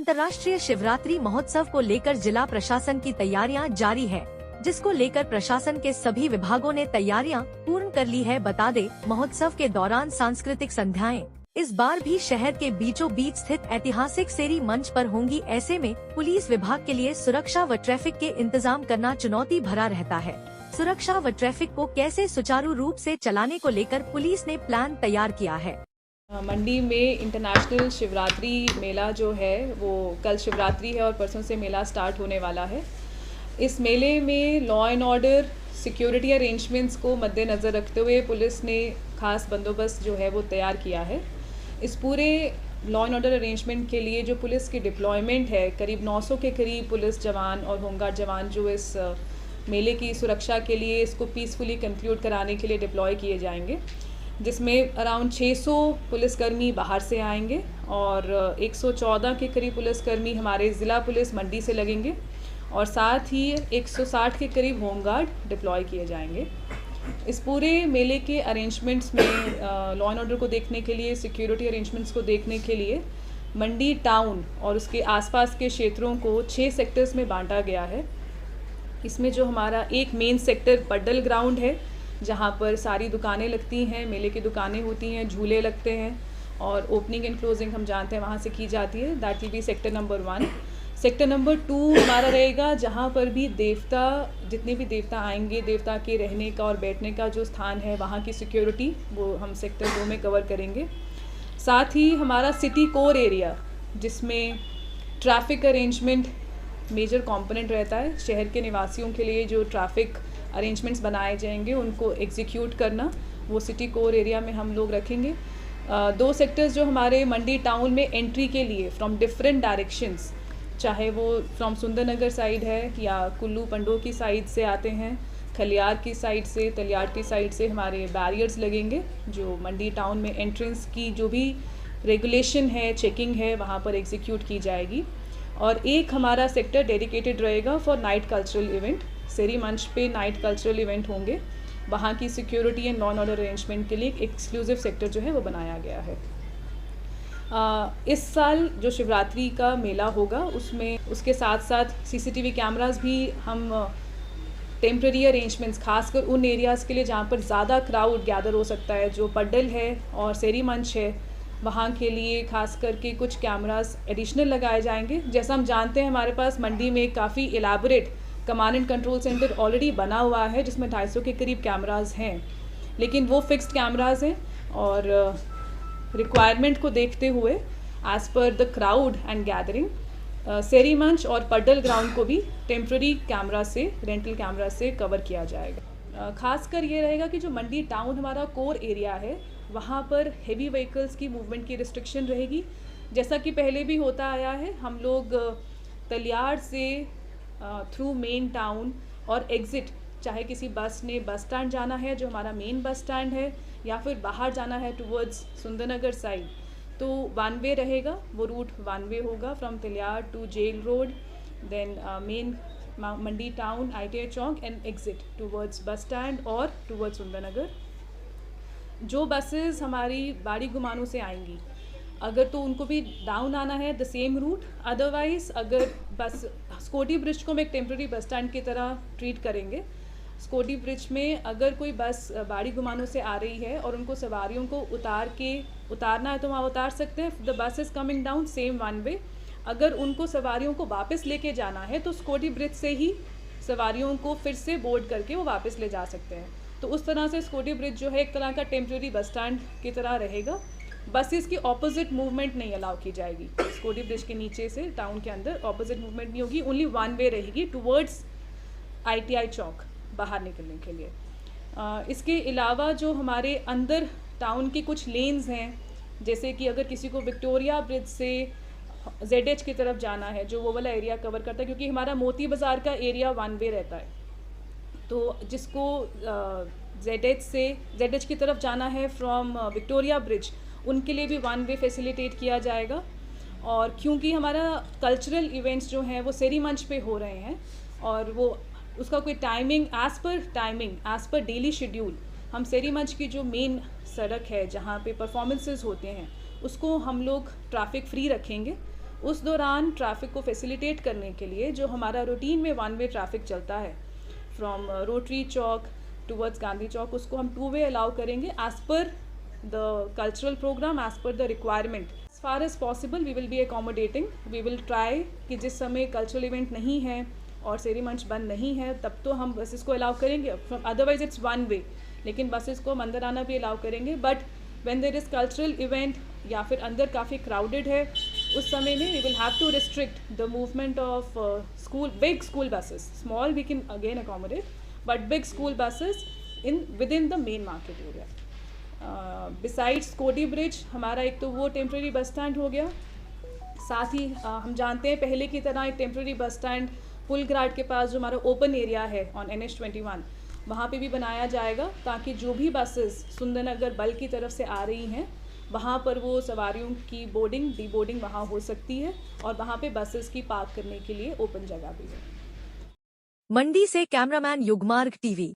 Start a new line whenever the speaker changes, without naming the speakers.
अंतर्राष्ट्रीय शिवरात्रि महोत्सव को लेकर जिला प्रशासन की तैयारियां जारी है, जिसको लेकर प्रशासन के सभी विभागों ने तैयारियां पूर्ण कर ली है। बता दे, महोत्सव के दौरान सांस्कृतिक संध्याएं इस बार भी शहर के बीचों बीच स्थित ऐतिहासिक सेरी मंच पर होंगी। ऐसे में पुलिस विभाग के लिए सुरक्षा व ट्रैफिक के इंतजाम करना चुनौती भरा रहता है। सुरक्षा व ट्रैफिक को कैसे सुचारू रूप से चलाने को लेकर पुलिस ने प्लान तैयार किया है।
मंडी में इंटरनेशनल शिवरात्रि मेला जो है वो कल शिवरात्रि है और परसों से मेला स्टार्ट होने वाला है। इस मेले में law and order, security arrangements को मद्देनज़र रखते हुए पुलिस ने खास बंदोबस्त जो है वो तैयार किया है। इस पूरे लॉ एंड ऑर्डर अरेंजमेंट के लिए जो पुलिस की डिप्लॉयमेंट है, करीब 900 के करीब पुलिस जवान और होमगार्ड जवान जो इस मेले की सुरक्षा के लिए इसको पीसफुली कंक्लूड कराने के लिए डिप्लॉय किए जाएंगे, जिसमें अराउंड 600 पुलिसकर्मी बाहर से आएंगे और 114 के करीब पुलिसकर्मी हमारे ज़िला पुलिस मंडी से लगेंगे और साथ ही 160 के करीब होमगार्ड डिप्लॉय किए जाएंगे। इस पूरे मेले के अरेंजमेंट्स में लॉ एंड ऑर्डर को देखने के लिए, सिक्योरिटी अरेंजमेंट्स को देखने के लिए मंडी टाउन और उसके आसपास के क्षेत्रों को 6 सेक्टर्स में बांटा गया है। इसमें जो हमारा एक मेन सेक्टर पड्डल ग्राउंड है, जहाँ पर सारी दुकानें लगती हैं, मेले की दुकानें होती हैं, झूले लगते हैं और ओपनिंग एंड क्लोजिंग हम जानते हैं वहाँ से की जाती है। That will be sector number 1। Sector number 2 हमारा रहेगा, जहाँ पर भी देवता, जितने भी देवता आएंगे, देवता के रहने का और बैठने का जो स्थान है वहाँ की सिक्योरिटी वो हम सेक्टर 2 में कवर करेंगे। साथ ही हमारा सिटी कोर एरिया, जिसमें ट्रैफिक अरेंजमेंट मेजर कंपोनेंट रहता है। शहर के निवासियों के लिए जो ट्रैफिक अरेंजमेंट्स बनाए जाएंगे उनको एग्जीक्यूट करना, वो सिटी कोर एरिया में हम लोग रखेंगे। 2 सेक्टर्स जो हमारे मंडी टाउन में एंट्री के लिए फ्रॉम डिफरेंट डायरेक्शंस, चाहे वो फ्रॉम सुंदरनगर साइड है या कुल्लू पंडो की साइड से आते हैं, खलियार की साइड से, तलियाड़ की साइड से हमारे बैरियर्स लगेंगे जो मंडी टाउन में एंट्रेंस की जो भी रेगुलेशन है, चेकिंग है, वहाँ पर एग्जीक्यूट की जाएगी। और एक हमारा सेक्टर डेडिकेटेड रहेगा फॉर नाइट कल्चरल इवेंट। सेरी मंच पे नाइट कल्चरल इवेंट होंगे, वहाँ की security and law and order arrangement के लिए एक एक्सक्लूसिव सेक्टर जो है वो बनाया गया है। इस साल जो शिवरात्रि का मेला होगा उसमें उसके साथ साथ सीसीटीवी कैमरास भी हम टेम्प्रेरी अरेंजमेंट्स, खासकर उन एरियाज़ के लिए जहाँ पर ज़्यादा क्राउड गैदर हो सकता है, जो पड्डल है और सेरी मंच है, वहाँ के लिए खास करके कुछ कैमरास एडिशनल लगाए जाएंगे। जैसा हम जानते हैं हमारे पास मंडी में काफ़ी elaborate command and control centre already बना हुआ है जिसमें 250 के करीब कैमरास हैं, लेकिन वो फिक्स्ड कैमरास हैं और रिक्वायरमेंट को देखते हुए as per the crowd and gathering Seri Manch और पड्डल ग्राउंड को भी टेम्प्रेरी कैमरा से, रेंटल कैमरा से कवर किया जाएगा। खासकर ये रहेगा कि जो मंडी टाउन हमारा कोर एरिया है वहाँ पर हेवी व्हीकल्स की मूवमेंट की रिस्ट्रिक्शन रहेगी। जैसा कि पहले भी होता आया है, हम लोग तलियाड़ से थ्रू मेन टाउन और एग्ज़िट, चाहे किसी बस ने बस स्टैंड जाना है जो हमारा मेन बस स्टैंड है, या फिर बाहर जाना है टुवर्ड्स सुंदरनगर साइड, तो 1 वे रहेगा। वो रूट 1 वे होगा from Talyahar to jail road, then main Mandi town, ITA Chowk and exit towards bus stand और टुवर्ड्स सुंदरनगर। जो बसेस हमारी बाड़ी गुमानों से आएंगी, अगर तो उनको भी डाउन आना है द सेम रूट, अदरवाइज़ अगर बस स्कोटी ब्रिज को हम एक टेम्प्रेरी बस स्टैंड की तरह ट्रीट करेंगे। स्कोटी ब्रिज में अगर कोई बस बाड़ी गुमानों से आ रही है और उनको सवारियों को उतारना है तो वहाँ उतार सकते हैं। The bus is coming down same 1 वे। अगर उनको सवारियों को वापस लेके जाना है तो स्कोटी ब्रिज से ही सवारियों को फिर से बोर्ड करके वो वापस ले जा सकते हैं। तो उस तरह से स्कोटी ब्रिज जो है एक तरह का टेम्प्रेरी बस स्टैंड की तरह रहेगा। बसेस की ऑपोजिट मूवमेंट नहीं अलाउ की जाएगी। स्कोटी ब्रिज के नीचे से टाउन के अंदर ऑपोजिट मूवमेंट नहीं होगी, ओनली 1 वे रहेगी टुवर्ड्स ITI चौक बाहर निकलने के लिए। इसके अलावा जो हमारे अंदर टाउन की कुछ लेन्स हैं, जैसे कि अगर किसी को विक्टोरिया ब्रिज से ZH की तरफ जाना है, जो वो वाला एरिया कवर करता है, क्योंकि हमारा मोती बाज़ार का एरिया 1 वे रहता है, तो जिसको ZH की तरफ जाना है फ्रॉम विक्टोरिया ब्रिज, उनके लिए भी 1 वे फैसिलिटेट किया जाएगा। और क्योंकि हमारा कल्चरल इवेंट्स जो हैं वो सेरी मंच पे हो रहे हैं और वो उसका कोई timing as per daily schedule, हम सेरी मंच की जो मेन सड़क है जहाँ पे परफॉर्मेंसेस होते हैं उसको हम लोग ट्रैफिक फ्री रखेंगे उस दौरान ट्रैफिक को फैसिलिटेट करने के लिए जो हमारा रूटीन में 1 वे ट्रैफिक चलता है फ्रॉम रोटरी चौक टूवर्ड्स गांधी चौक, उसको हम 2 वे अलाउ करेंगे as per the cultural programme, as per the requirement. As far as possible we will be accommodating. We will try कि जिस समय कल्चरल इवेंट नहीं है और शेरी मंच बंद नहीं है तब तो हम बसेस को अलाउ करेंगे, अदरवाइज इट्स 1 वे. लेकिन बसेस को हम अंदर आना भी अलाउ करेंगे. But when there is cultural event या फिर अंदर काफ़ी क्राउडेड है उस समय में we will have to restrict the movement of school, big school buses. Small we can again accommodate, but big school buses within the main market area. Besides Koti bridge हमारा एक तो वो टेम्प्रेरी बस स्टैंड हो गया. साथ ही हम जानते हैं पहले की तरह एक टेम्प्रेरी बस स्टैंड पुलग्राड के पास जो हमारा ओपन एरिया है ऑन NH21 वहाँ पे भी बनाया जाएगा, ताकि जो भी बसेस सुंदरनगर बल की तरफ से आ रही हैं वहाँ पर वो सवारियों की बोर्डिंग डी बोर्डिंग वहाँ हो सकती है और वहाँ पे बसेस की पार्क करने के लिए ओपन जगह भी है.
मंडी से कैमरामैन युगमार्ग टीवी.